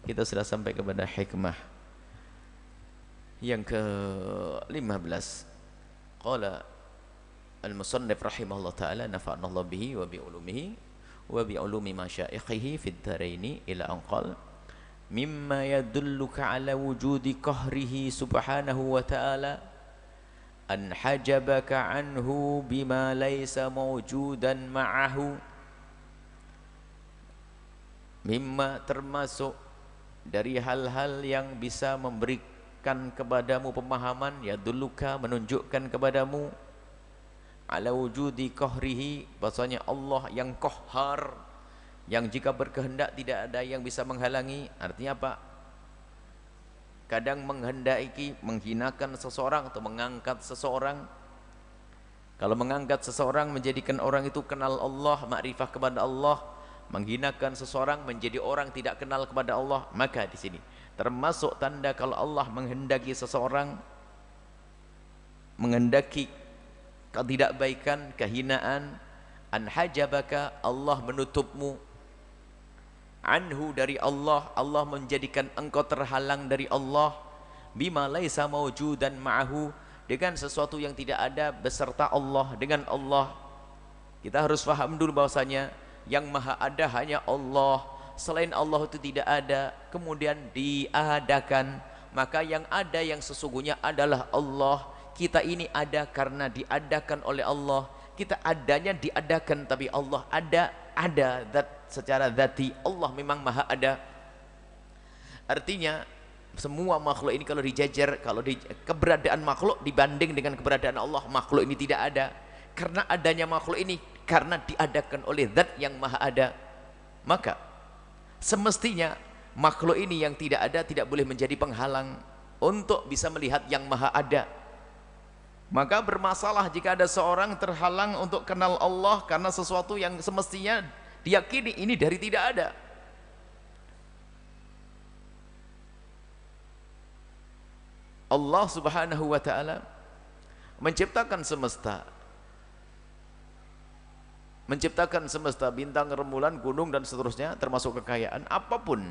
Kita sudah sampai kepada hikmah yang ke-15. Qala al-musannif rahimahullah ta'ala nafa'ana Allah bihi wa bi ulumihi wa bi ulumi masyaikhihi fid dharaini ila anqal mimma yadulluka ala wujudi qahrihi subhanahu wa ta'ala an hajabaka anhu bima laysa mawjudan ma'ahu. Mimma, termasuk dari hal-hal yang bisa memberikan kepadamu pemahaman, ya duluka, menunjukkan kepadamu ala wujudi qahrihi, bahwasanya Allah yang qahhar, yang jika berkehendak tidak ada yang bisa menghalangi. Artinya apa? Kadang menghendaki menghinakan seseorang atau mengangkat seseorang. Kalau mengangkat seseorang, menjadikan orang itu kenal Allah, makrifah kepada Allah, menghinakan seseorang menjadi orang tidak kenal kepada Allah, maka di sini termasuk tanda kalau Allah menghendaki seseorang, menghendaki ketidakbaikan, kehinaan, an hajabaka, Allah menutupmu, anhu, dari Allah, Allah menjadikan engkau terhalang dari Allah, bima laisa mawjudan ma'ahu, dengan sesuatu yang tidak ada beserta Allah, dengan Allah. Kita harus faham dulu bahwasanya yang maha ada hanya Allah, selain Allah itu tidak ada, kemudian diadakan. Maka yang ada yang sesungguhnya adalah Allah. Kita ini ada karena diadakan oleh Allah. Kita adanya diadakan, tapi Allah ada zat, secara zati Allah memang maha ada. Artinya semua makhluk ini kalau dijajar, kalau keberadaan makhluk dibanding dengan keberadaan Allah, makhluk ini tidak ada. Karena adanya makhluk ini karena diadakan oleh zat yang maha ada, maka semestinya makhluk ini yang tidak ada tidak boleh menjadi penghalang untuk bisa melihat yang maha ada. Maka bermasalah jika ada seorang terhalang untuk kenal Allah karena sesuatu yang semestinya diyakini ini dari tidak ada. Allah subhanahu wa ta'ala menciptakan semesta, bintang, rembulan, gunung dan seterusnya, termasuk kekayaan apapun.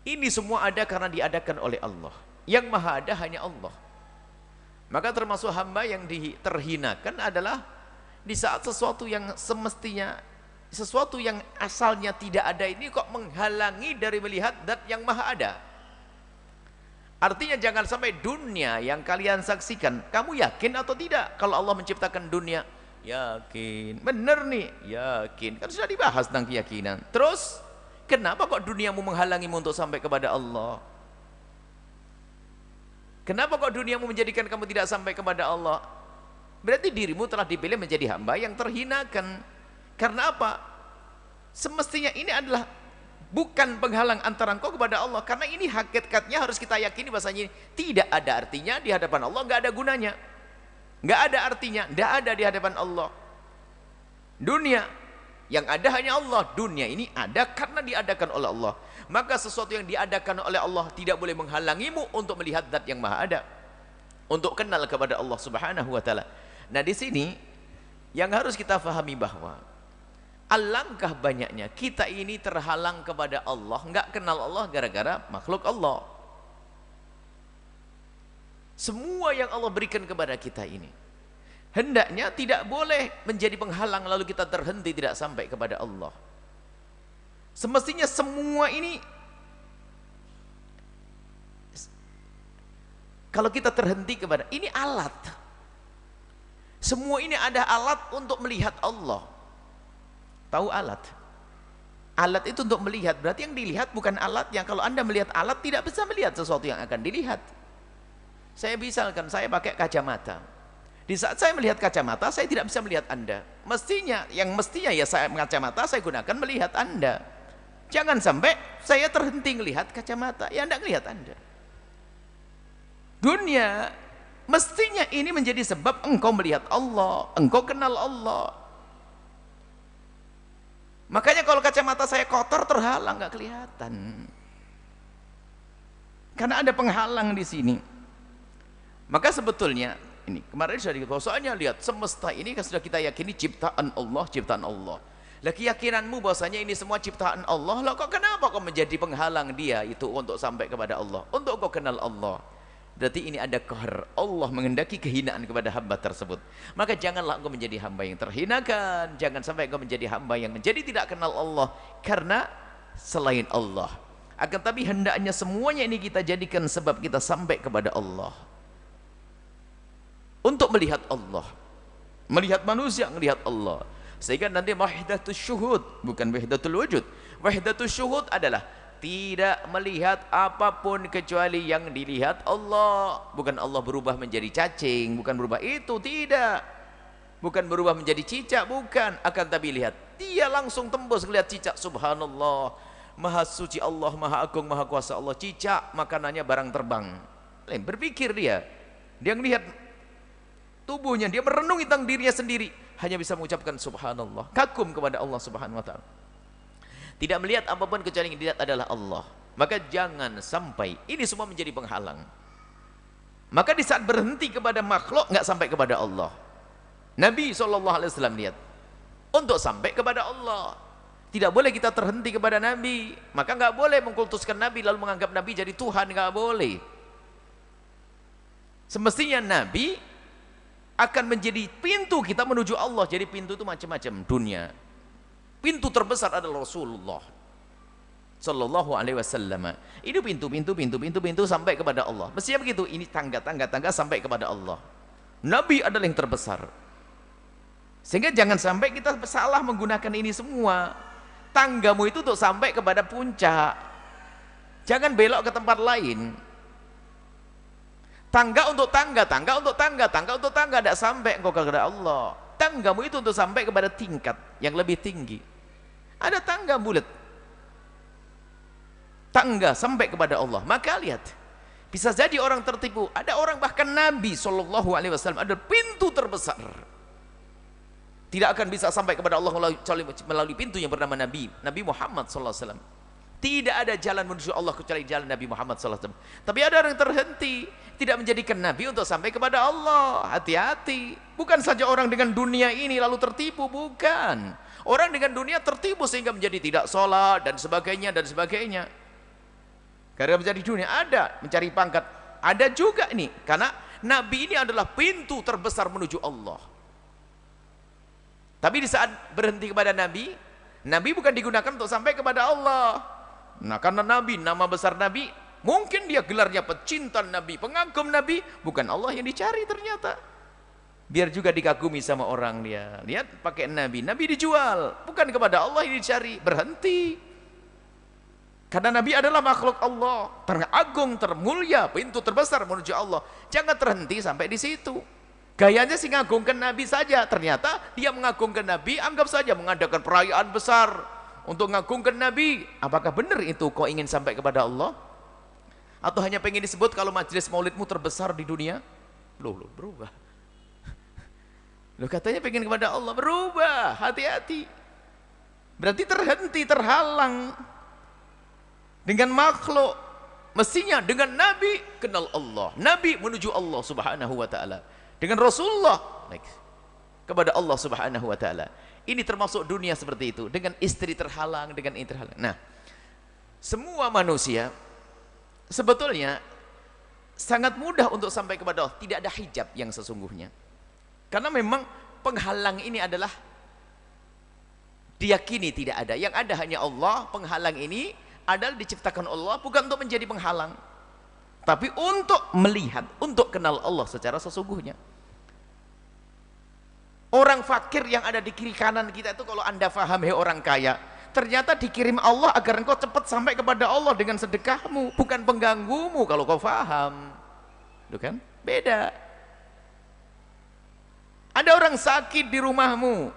Ini semua ada karena diadakan oleh Allah. Yang maha ada hanya Allah. Maka termasuk hamba yang terhinakan adalah di saat sesuatu yang semestinya, sesuatu yang asalnya tidak ada ini kok menghalangi dari melihat zat yang maha ada. Artinya jangan sampai dunia yang kalian saksikan, kamu yakin atau tidak kalau Allah menciptakan dunia? Yakin. Benar nih, yakin. Kan sudah dibahas tentang keyakinan. Terus kenapa kok duniamu menghalangimu untuk sampai kepada Allah? Kenapa kok duniamu menjadikan kamu tidak sampai kepada Allah? Berarti dirimu telah dipilih menjadi hamba yang terhinakan. Karena apa? Semestinya ini adalah bukan penghalang antara engkau kepada Allah. Karena ini hakikatnya harus kita yakini bahasanya tidak ada artinya di hadapan Allah, nggak ada gunanya, nggak ada artinya, nggak ada di hadapan Allah. Dunia yang ada hanya Allah. Dunia ini ada karena diadakan oleh Allah. Maka sesuatu yang diadakan oleh Allah tidak boleh menghalangimu untuk melihat zat yang maha ada, untuk kenal kepada Allah subhanahu wa ta'ala. Nah di sini yang harus kita fahami bahwa alangkah banyaknya kita ini terhalang kepada Allah, nggak kenal Allah gara-gara makhluk Allah. Semua yang Allah berikan kepada kita ini hendaknya tidak boleh menjadi penghalang lalu kita terhenti tidak sampai kepada Allah. Semestinya semua ini, kalau kita terhenti kepada ini alat, semua ini ada alat untuk melihat Allah. Tahu alat? Alat itu untuk melihat, berarti yang dilihat bukan alat. Yang kalau Anda melihat alat tidak bisa melihat sesuatu yang akan dilihat. Saya misalkan saya pakai kacamata. Di saat saya melihat kacamata, saya tidak bisa melihat Anda. Mestinya ya saya kacamata saya gunakan melihat Anda. Jangan sampai saya terhenti melihat kacamata, ya Anda melihat Anda. Dunia mestinya ini menjadi sebab engkau melihat Allah, engkau kenal Allah. Makanya kalau kacamata saya kotor, terhalang, nggak kelihatan. Karena ada penghalang di sini. Maka sebetulnya ini kemarin sudah dikosongnya, lihat semesta ini kan sudah kita yakini ciptaan Allah, ciptaan Allah. Lah keyakinanmu bahwasanya ini semua ciptaan Allah, lah kok kenapa kau menjadi penghalang dia itu untuk sampai kepada Allah, untuk kau kenal Allah? Berarti ini ada qahr, Allah menghendaki kehinaan kepada hamba tersebut. Maka janganlah engkau menjadi hamba yang terhinakan, jangan sampai engkau menjadi hamba yang menjadi tidak kenal Allah karena selain Allah. Akan tapi hendaknya semuanya ini kita jadikan sebab kita sampai kepada Allah, untuk melihat Allah, melihat manusia, melihat Allah. Sehingga nanti wahdatus syuhud, bukan wahdatul wujud. Wahdatus syuhud adalah tidak melihat apapun kecuali yang dilihat Allah. Bukan Allah berubah menjadi cacing, bukan berubah itu, tidak. Bukan berubah menjadi cicak, bukan. Akan tapi lihat, dia langsung tembus melihat cicak. Subhanallah, maha suci Allah, maha agung, maha kuasa Allah. Cicak makanannya barang terbang. Berpikir dia melihat tubuhnya, dia merenung tentang dirinya sendiri, hanya bisa mengucapkan subhanallah, kagum kepada Allah subhanahu wa ta'ala. Tidak melihat apapun kecuali yang dilihat adalah Allah. Maka jangan sampai ini semua menjadi penghalang. Maka di saat berhenti kepada makhluk, nggak sampai kepada Allah. Nabi SAW lihat, untuk sampai kepada Allah tidak boleh kita terhenti kepada Nabi. Maka nggak boleh mengkultuskan Nabi lalu menganggap Nabi jadi Tuhan, nggak boleh. Semestinya Nabi akan menjadi pintu kita menuju Allah. Jadi pintu itu macam-macam dunia. Pintu terbesar adalah Rasulullah Sallallahu Alaihi Wasallam. Ini pintu sampai kepada Allah. Mestinya begitu. Ini tangga sampai kepada Allah. Nabi adalah yang terbesar. Sehingga jangan sampai kita salah menggunakan ini semua. Tanggamu itu untuk sampai kepada puncak. Jangan belok ke tempat lain. Tangga untuk tangga, tidak sampai engkau kepada Allah. Tanggamu itu untuk sampai kepada tingkat yang lebih tinggi. Ada tangga bulat, tangga sampai kepada Allah. Maka lihat, bisa jadi orang tertipu. Ada orang, bahkan Nabi Shallallahu Alaihi Wasallam ada pintu terbesar, tidak akan bisa sampai kepada Allah melalui pintu yang bernama Nabi Muhammad Sallallahu Alaihi Wasallam. Tidak ada jalan menuju Allah kecuali jalan Nabi Muhammad Sallallahu Alaihi Wasallam. Tapi ada orang terhenti, tidak menjadikan Nabi untuk sampai kepada Allah. Hati-hati. Bukan saja orang dengan dunia ini lalu tertipu, bukan. Orang dengan dunia tertipu sehingga menjadi tidak sholat dan sebagainya. Karena menjadi dunia, ada mencari pangkat, ada juga ini. Karena Nabi ini adalah pintu terbesar menuju Allah. Tapi di saat berhenti kepada Nabi bukan digunakan untuk sampai kepada Allah. Nah, karena Nabi, nama besar Nabi, mungkin dia gelarnya pecinta Nabi, pengagum Nabi, bukan Allah yang dicari ternyata. Biar juga dikagumi sama orang dia. Lihat pakai Nabi dijual, bukan kepada Allah yang dicari. Berhenti. Karena Nabi adalah makhluk Allah, teragung, termulia, pintu terbesar menuju Allah. Jangan terhenti sampai di situ. Gayanya sih ngagungkan Nabi saja. Ternyata dia mengagungkan Nabi, anggap saja mengadakan perayaan besar untuk mengagungkan Nabi. Apakah benar itu kau ingin sampai kepada Allah? Atau hanya pengen disebut kalau majelis maulidmu terbesar di dunia? Loh, berubah. Loh, katanya pengen kepada Allah, berubah. Hati-hati. Berarti terhenti, terhalang dengan makhluk. Mestinya dengan Nabi kenal Allah, Nabi menuju Allah subhanahu wa ta'ala. Dengan Rasulullah kepada Allah subhanahu wa ta'ala. Ini termasuk dunia seperti itu. Dengan istri terhalang, dengan ini terhalang. Nah, semua manusia sebetulnya sangat mudah untuk sampai kepada Allah. Tidak ada hijab yang sesungguhnya. Karena memang penghalang ini adalah diyakini tidak ada. Yang ada hanya Allah. Penghalang ini adalah diciptakan Allah, bukan untuk menjadi penghalang, tapi untuk melihat, untuk kenal Allah secara sesungguhnya. Orang fakir yang ada di kiri kanan kita itu, kalau anda faham, hei orang kaya, ternyata dikirim Allah agar engkau cepat sampai kepada Allah dengan sedekahmu, bukan pengganggumu. Kalau kau faham, itu kan beda. Ada orang sakit di rumahmu,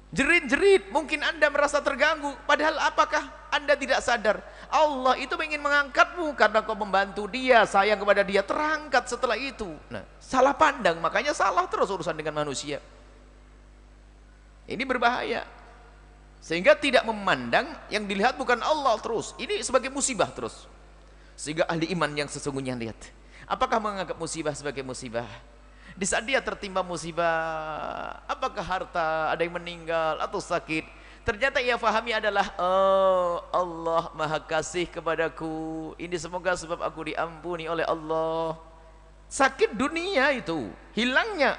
jerit-jerit, mungkin anda merasa terganggu, padahal apakah anda tidak sadar Allah itu ingin mengangkatmu karena kau membantu dia, sayang kepada dia, terangkat setelah itu. Nah, salah pandang, makanya salah terus urusan dengan manusia. Ini berbahaya, sehingga tidak memandang yang dilihat bukan Allah terus. Ini sebagai musibah terus. Sehingga ahli iman yang sesungguhnya lihat, apakah menganggap musibah sebagai musibah? Di saat dia tertimpa musibah, apakah harta, ada yang meninggal atau sakit, ternyata ia fahami adalah, oh Allah maha kasih kepadaku, ini semoga sebab aku diampuni oleh Allah. Sakit dunia itu, hilangnya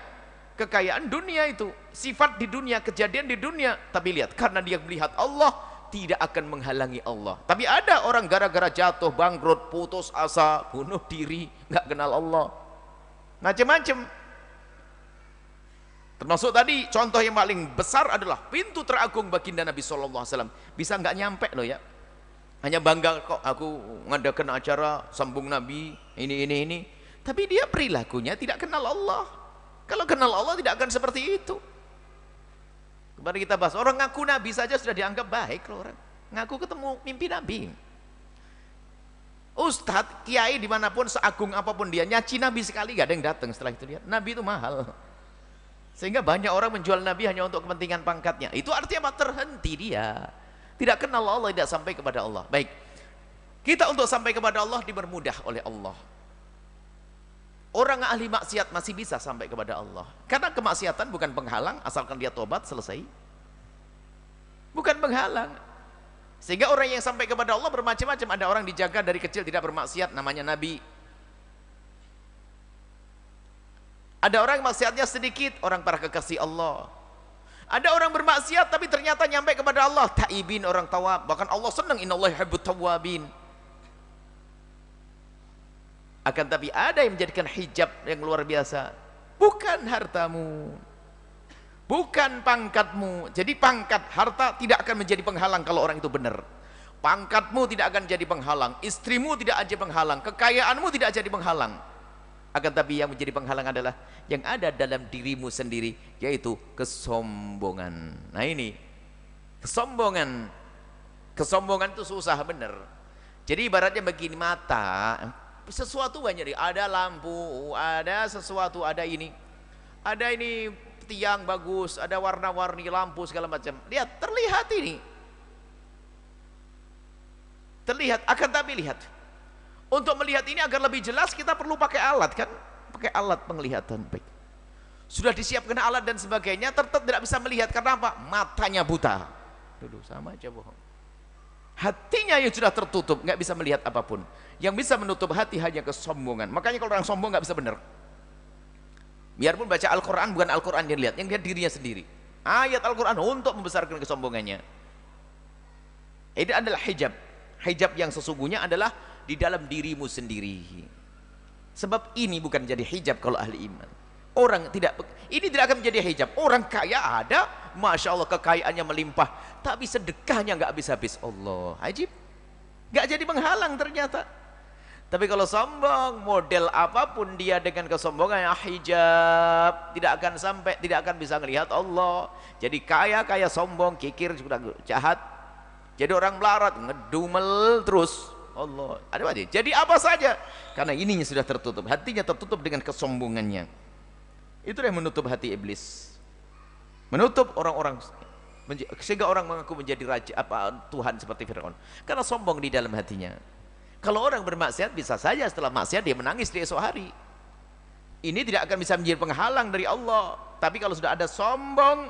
kekayaan dunia itu, sifat di dunia, kejadian di dunia, tapi lihat, karena dia melihat Allah, tidak akan menghalangi Allah. Tapi ada orang gara-gara jatuh, bangkrut, putus asa, bunuh diri, nggak kenal Allah, macam-macam. Termasuk tadi contoh yang paling besar adalah pintu teragung baginda Nabi SAW. Bisa nggak nyampe loh ya, hanya bangga kok aku ngadakan acara sambung Nabi ini. Tapi dia perilakunya tidak kenal Allah. Kalau kenal Allah tidak akan seperti itu. Kemarin kita bahas, orang ngaku Nabi saja sudah dianggap baik loh orang. Ngaku ketemu mimpi Nabi. Ustadz, kiai dimanapun, seagung apapun dia, nyaci Nabi sekali gak ada yang datang setelah itu. Lihat, Nabi itu mahal. Sehingga banyak orang menjual Nabi hanya untuk kepentingan pangkatnya. Itu artinya apa? Terhenti dia. Tidak kenal Allah, tidak sampai kepada Allah. Baik, kita untuk sampai kepada Allah dipermudah oleh Allah. Orang ahli maksiat masih bisa sampai kepada Allah. Karena kemaksiatan bukan penghalang, asalkan dia tobat, selesai. Bukan penghalang. Sehingga orang yang sampai kepada Allah bermacam-macam. Ada orang dijaga dari kecil tidak bermaksiat, namanya Nabi. Ada orang maksiatnya sedikit, orang para kekasih Allah. Ada orang bermaksiat tapi ternyata nyampe kepada Allah, taibin, orang tawab. Bahkan Allah senang, innallaha yuhibbut tawwabin. Akan tapi ada yang menjadikan hijab yang luar biasa. Bukan hartamu, bukan pangkatmu. Jadi pangkat, harta tidak akan menjadi penghalang kalau orang itu benar. Pangkatmu tidak akan jadi penghalang, istrimu tidak aja penghalang, kekayaanmu tidak jadi penghalang. Akan tapi yang menjadi penghalang adalah yang ada dalam dirimu sendiri, yaitu kesombongan. Nah ini kesombongan. Kesombongan itu susah bener. Jadi ibaratnya begini, mata sesuatu banyak, ada lampu, ada sesuatu, ada ini tiang bagus, ada warna-warni lampu segala macam. Lihat, terlihat ini, terlihat. Akan tapi lihat, untuk melihat ini agar lebih jelas kita perlu pakai alat kan, pakai alat penglihatan. Baik, sudah disiapkan alat dan sebagainya, tetap tidak bisa melihat. Karena apa? Matanya buta. Dulu sama aja bohong. Hatinya yang sudah tertutup, nggak bisa melihat apapun. Yang bisa menutup hati hanya kesombongan. Makanya kalau orang sombong nggak bisa benar. Biarpun baca Al-Quran, bukan Al-Quran yang lihat, yang lihat dirinya sendiri. Ayat Al-Quran untuk membesarkan kesombongannya. Ini adalah hijab. Hijab yang sesungguhnya adalah di dalam dirimu sendiri. Sebab ini bukan jadi hijab kalau ahli iman. Orang tidak, ini tidak akan menjadi hijab. Orang kaya ada, masya Allah kekayaannya melimpah, tapi sedekahnya nggak habis-habis. Allah, ajib, nggak jadi penghalang ternyata. Tapi kalau sombong, model apapun dia dengan kesombongan, hijab, tidak akan sampai, tidak akan bisa melihat Allah. Jadi kaya sombong, kikir, sudah jahat. Jadi orang melarat, ngedumel terus. Allah, ada apa? Jadi apa saja, karena ininya sudah tertutup, hatinya tertutup dengan kesombongannya. Itu yang menutup hati iblis, menutup orang-orang, sehingga orang mengaku menjadi raja, Tuhan seperti Fir'aun, karena sombong di dalam hatinya. Kalau orang bermaksiat bisa saja setelah maksiat dia menangis di esok hari. Ini tidak akan bisa menjadi penghalang dari Allah. Tapi kalau sudah ada sombong,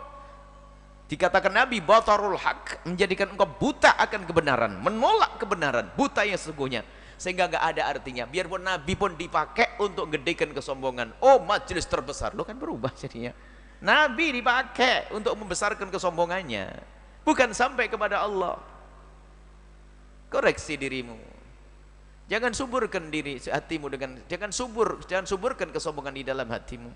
dikatakan Nabi batarul haq, menjadikan engkau buta akan kebenaran, menolak kebenaran, buta yang sesungguhnya, sehingga nggak ada artinya. Biarpun Nabi pun dipakai untuk gedekan kesombongan. Oh, majelis terbesar, lo kan berubah jadinya. Nabi dipakai untuk membesarkan kesombongannya, bukan sampai kepada Allah. Koreksi dirimu. Jangan suburkan diri hatimu dengan, jangan suburkan kesombongan di dalam hatimu.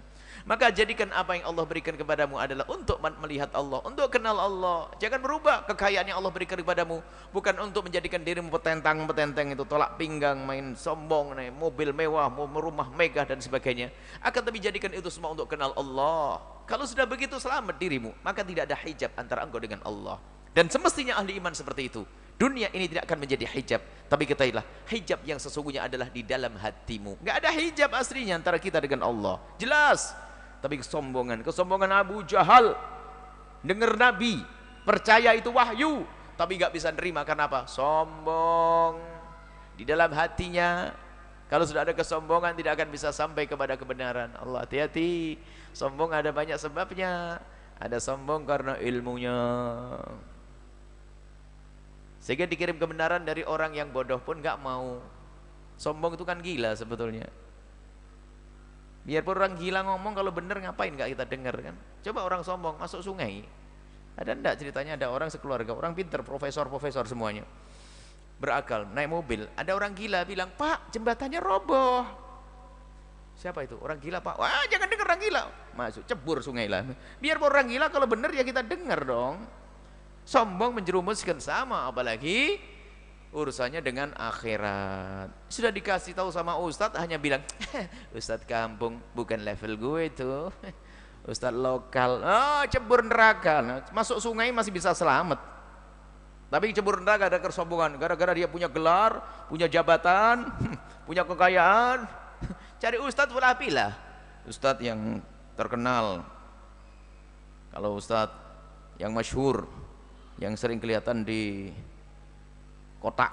Maka jadikan apa yang Allah berikan kepadamu adalah untuk melihat Allah, untuk kenal Allah. Jangan berubah kekayaan yang Allah berikan kepadamu, bukan untuk menjadikan dirimu petentang-petenteng itu, tolak pinggang, main sombong, naik mobil mewah, rumah megah dan sebagainya. Akan tapi jadikan itu semua untuk kenal Allah. Kalau sudah begitu selamat dirimu, maka tidak ada hijab antara engkau dengan Allah. Dan semestinya ahli iman seperti itu. Dunia ini tidak akan menjadi hijab, tapi ketahuilah hijab yang sesungguhnya adalah di dalam hatimu. Nggak ada hijab aslinya antara kita dengan Allah, jelas. Tapi kesombongan Abu Jahal, dengar Nabi, percaya itu wahyu, tapi nggak bisa nerima. Karena apa? Sombong di dalam hatinya. Kalau sudah ada kesombongan tidak akan bisa sampai kepada kebenaran. Allah, hati-hati. Sombong ada banyak sebabnya. Ada sombong karena ilmunya. Sehingga dikirim kebenaran dari orang yang bodoh pun nggak mau. Sombong itu kan gila sebetulnya. Biarpun orang gila ngomong, kalau benar ngapain nggak kita dengar kan? Coba orang sombong masuk sungai. Ada enggak ceritanya, ada orang sekeluarga, orang pinter, profesor semuanya, berakal, naik mobil, ada orang gila bilang, "Pak, jembatannya roboh." Siapa itu? Orang gila, Pak. Wah, jangan dengar orang gila. Masuk, cebur sungai lah. Biar orang gila, kalau benar ya kita dengar dong. Sombong menjerumuskan, sama apalagi urusannya dengan akhirat. Sudah dikasih tahu sama ustadz, hanya bilang, "Ustadz kampung, bukan level gue itu." Ustadz lokal, oh cebur neraka. Nah, masuk sungai masih bisa selamat. Tapi cebur neraka ada kesombongan, gara-gara dia punya gelar, punya jabatan, punya kekayaan. Cari ustadz pilah, ustadz yang terkenal. Kalau ustadz yang masyhur, yang sering kelihatan di kotak,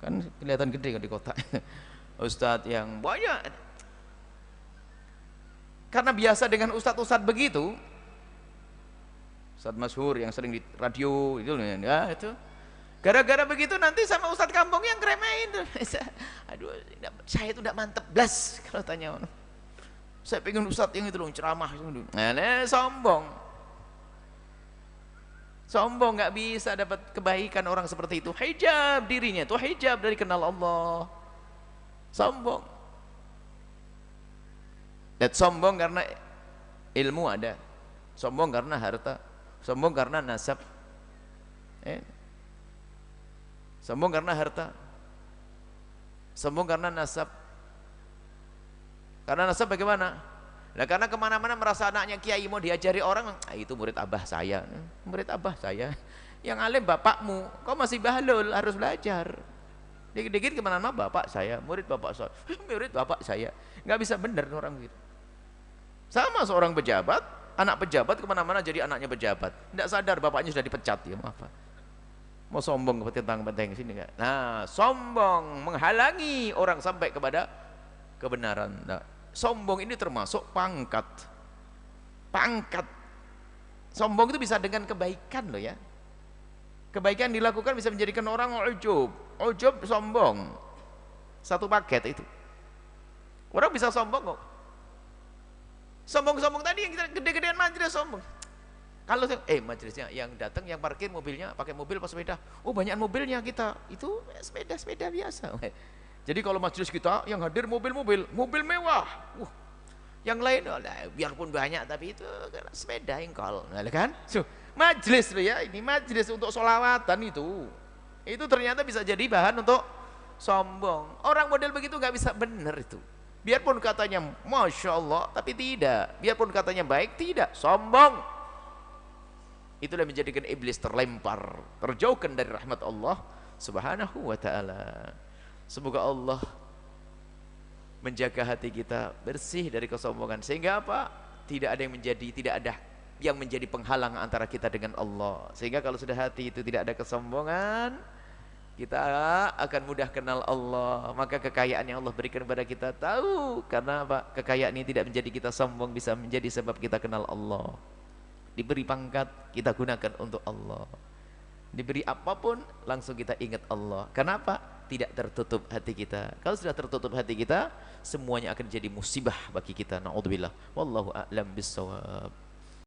kan kelihatan gede kan di kotak. Ustadz yang banyak. Karena biasa dengan ustadz-ustadz begitu, ustadz masyhur yang sering di radio itu ya, itu gara-gara begitu nanti sama ustadz kampung yang ngeremehin. Aduh, saya itu tidak mantep blas kalau tanya. Saya pengen ustadz yang itu loh ceramah itu. Nah, sombong nggak bisa dapat kebaikan orang seperti itu. Hijab dirinya itu, hijab dari kenal Allah. Sombong. Dan sombong karena ilmu ada, sombong karena harta, sombong karena nasab, sombong karena harta, sombong karena nasab. Karena nasab bagaimana? Nah, karena kemana-mana merasa anaknya kiai mau diajari orang, itu murid abah saya, murid abah saya. Yang alim bapakmu, kau masih bahlul, harus belajar. Dikit-dikit kemana-mana bapak saya, murid bapak saya, murid bapak saya. Nggak bisa benar orang gitu. Sama seorang pejabat, anak pejabat kemana-mana jadi anaknya pejabat, tidak sadar bapaknya sudah dipecat. Ya apa? Mau sombong ke tentang sini enggak? Nah, sombong menghalangi orang sampai kepada kebenaran. Nah, sombong ini termasuk pangkat. Sombong itu bisa dengan kebaikan loh ya. Kebaikan dilakukan bisa menjadikan orang ujub, sombong. Satu paket itu. Orang bisa sombong kok. Sombong-sombong tadi yang kita gede-gedean majelis sombong. Kalau majelisnya yang datang yang parkir mobilnya pakai mobil pas sepeda. Oh, banyak mobilnya kita. Itu sepeda biasa. Jadi kalau majelis kita yang hadir mobil mewah. Yang lain biarpun banyak tapi itu sepeda engkol. Nah, kan? Majelis loh ya, ini majelis untuk sholawatan itu. Itu ternyata bisa jadi bahan untuk sombong. Orang model begitu nggak bisa benar itu. Biarpun katanya Masya Allah, tapi tidak. Biarpun katanya baik, tidak. Sombong. Itulah menjadikan iblis terlempar, terjauhkan dari rahmat Allah Subhanahu wa ta'ala. Semoga Allah menjaga hati kita bersih dari kesombongan. Sehingga apa? Tidak ada yang menjadi penghalang antara kita dengan Allah. Sehingga kalau sudah hati itu tidak ada kesombongan, kita akan mudah kenal Allah. Maka kekayaan yang Allah berikan kepada kita tahu. Karena apa? Kekayaan ini tidak menjadi kita sombong, bisa menjadi sebab kita kenal Allah. Diberi pangkat, kita gunakan untuk Allah. Diberi apapun, langsung kita ingat Allah. Kenapa? Tidak tertutup hati kita. Kalau sudah tertutup hati kita, semuanya akan jadi musibah bagi kita. Na'udzubillah. Wallahu a'lam bissawab.